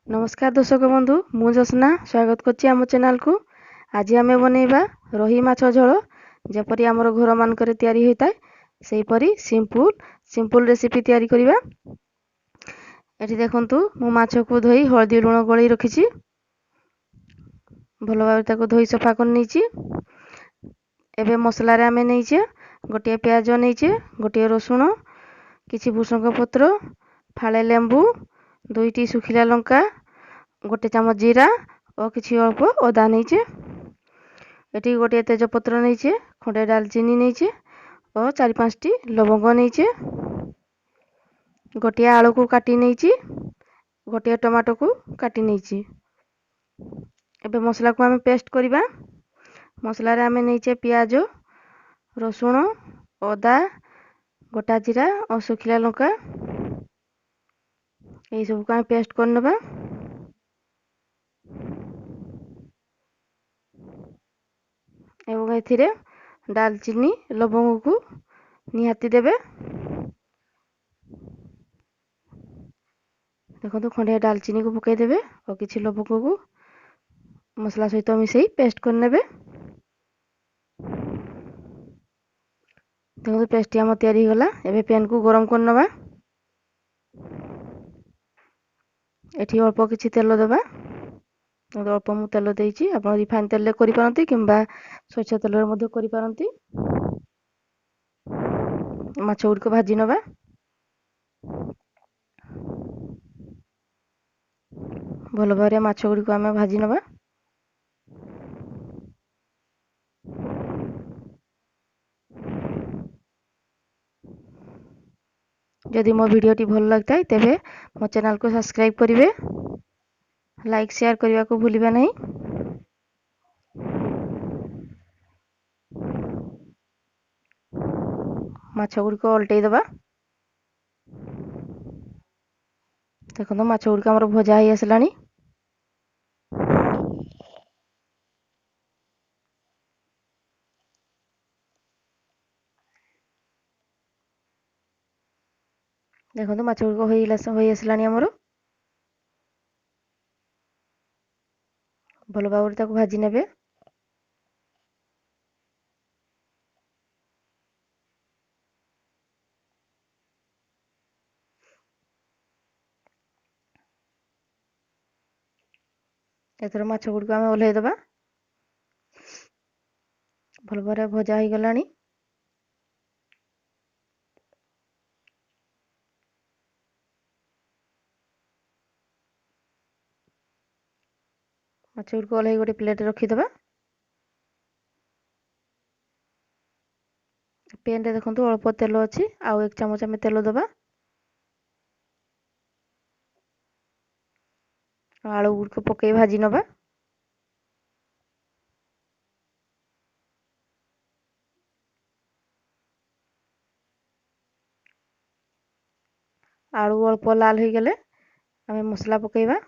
नमस्कार दर्शक बंधु मु ज्योत्सना स्वागत करछि आम चैनल को। आज आमे बनेइबा रोही माछ झोल जेपरी आमर घर मानकरे तयारी होइताय सेहीपरी सिंपल रेसिपी तयारी करिबा। एठी देखंतु मु माछ को धोई हळदी लूण गळेई रखिछि। भलो भाबे ताको धोई सफा कर नेछि। एबे मसला रे आमे नेइछे गोटे प्याज नेइछे, गोटे रसुण, किछि भुसंग पत्र, फाळे लेंबू, दुईटी सुखिला लंका, गोटे चामच जीरा और किछि अल्प अदा नेइछे। एठी गोटे तेजपत्र नेइछे, खंडे दालचीनी नेइछे और 4-5टी लवंग नेइछे। गोटे आलू को काटी नेइछि, गोटे टमाटो को काटी नेइछि। एबे मसला को आमे पेस्ट करिबा। मसला रे आमे नेइछे प्याज, रसुण, अदा, गोटा जीरा और सुखिला लंका एई सब को आमे पेस्ट कर नबा। एवं एथिरे दालचीनी लवंग को निहाती देबे। देखो खंडे दालचीनी को पकाई देबे और किछि लवंग को मसला सहित मिसई पेस्ट कर नेबे। देखो पेस्ट हम तैयारी होला। एबे पैन को गरम कर नबा। एठी अल्प किछि तेल देबा। अल्प मु तेल देइछि, आपण रिफाइन तेल रे करि पारंती किंबा सोया तेल रे मध्ये करि पारंती। माछ गुड को भाजी नबा। भलो भाबरे माछ गुडी को आमे भाजी नबा। जदि मो वीडियो टी भल लगताय तेबे मो चैनल को सब्सक्राइब करिवे, लाइक शेयर करबा को भूलिबा नहीं। माछ गुडी को उल्टै दबा। देखो माछ गुडी हमर भजा ही आसलानी। देखो माछ गुडी को होई आसलानी हमर। भलो भाबरे ताको भाजी नेबे। एथर माछ गुडी को आमे ओल्हेइ दबा। भलो भाबरे भजा ही गलानी। माछ गुडी को ओल्हेइ गोटे प्लेट रखि दबा। पैन रे देखंतु अल्प तेल अछि, आउ 1 चमच आमे तेल दबा। आलू गुडी को पकाई भाजी नबा। आलू अल्प लाल हो गले आमे मसला पकाइबा।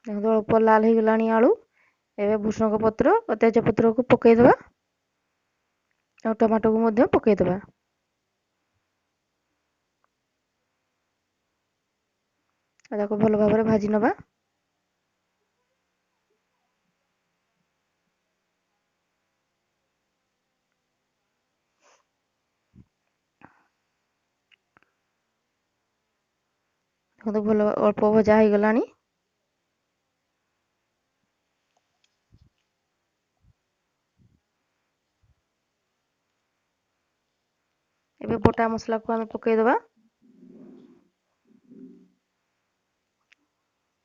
देखो अल्प लाल हो गलानी आलू। एबे भुसंग पत्र और तेज पत्र को पकाई दबा और टमाटो को मध्य पकाई दबा। ताको भलो भाबरे भाजी नबा। देखो भलो अल्प भजा हो गलानी। एबे बोटा मसला को आमे पकाई दबा।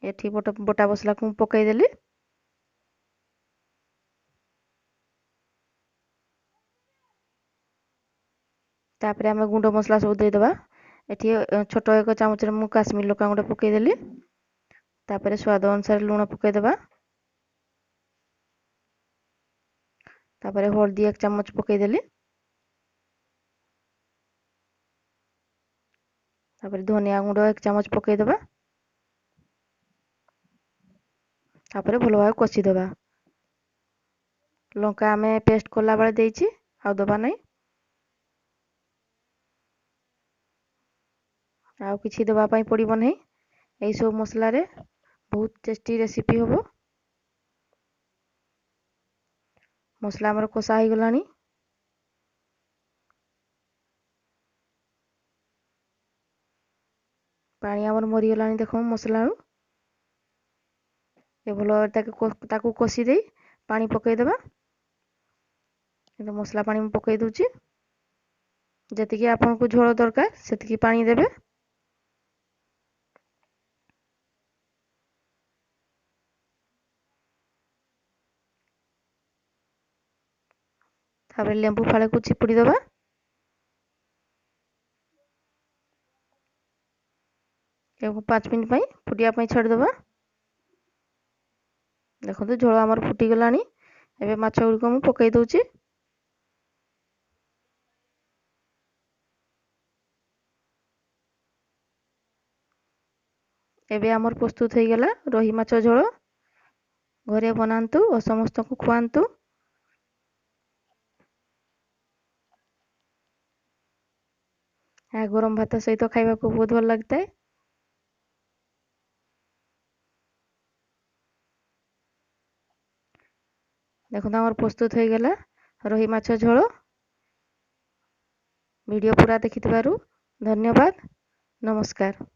एठी बोटा मसला को पकाई देली। तापरे आमे गुंड मसला सब दे दबा। एठी छोटो 1 चामच रे मु काश्मीर लका गुंड पकाई देली। तापरे स्वाद अनुसार लूण पकाई दबा। तापरे हल्दी 1 चामच पकाई देली। तापरे धनिया गुंड 1 चामच पकाई दबा। तापरे भलो भाबे कषि दबा। लंका आमे पेस्ट कोला बेले देइछि, आ दबा नहीं। ଆଉ କିଛି ଦେବା ପାଇଁ ପଡ଼ିବ ନାହିଁ। ଏଇସବୁ ମସଲାରେ ବହୁତ ଟେଷ୍ଟି ରେସିପି ହେବ। ମସଲା ଆମର କଷା ହେଇଗଲାଣି। ପାଣି ଆମର ମରିଗଲାଣି ଦେଖ ମସଲାରୁ। ଏ ଭଲ ତାକୁ କଷି ଦେଇ ପାଣି ପକେଇଦେବା। କିନ୍ତୁ ମସଲା ପାଣି ମୁଁ ପକେଇ ଦେଉଛି। ଯେତିକି ଆପଣଙ୍କୁ ଝୋଳ ଦରକାର ସେତିକି ପାଣି ଦେବେ। ତାପରେ ଲେମ୍ବୁ ଫାଳେକୁ ଚିପୁଡ଼ି ଦେବା। ଏବଂ 5 ମିନିଟ୍ ପାଇଁ ଫୁଟିବା ପାଇଁ ଛାଡ଼ିଦେବା। ଦେଖନ୍ତୁ ଝୋଳ ଆମର ଫୁଟିଗଲାଣି। ଏବେ ମାଛ ଗୁଡ଼ିକ ମୁଁ ପକେଇ ଦେଉଛି। ଏବେ ଆମର ପ୍ରସ୍ତୁତ ହେଇଗଲା ରୋହି ମାଛ ଝୋଳ। ଘରେ ବନାନ୍ତୁ ଓ ସମସ୍ତଙ୍କୁ ଖୁଆନ୍ତୁ। ଏହା ଗରମ ଭାତ ସହିତ ଖାଇବାକୁ ବହୁତ ଭଲ ଲାଗିଥାଏ। ଦେଖନ୍ତୁ ଆମର ପ୍ରସ୍ତୁତ ହେଇଗଲା ରୋହି ମାଛ ଝୋଳ। ଭିଡ଼ିଓ ପୁରା ଦେଖିଥିବାରୁ ଧନ୍ୟବାଦ। ନମସ୍କାର।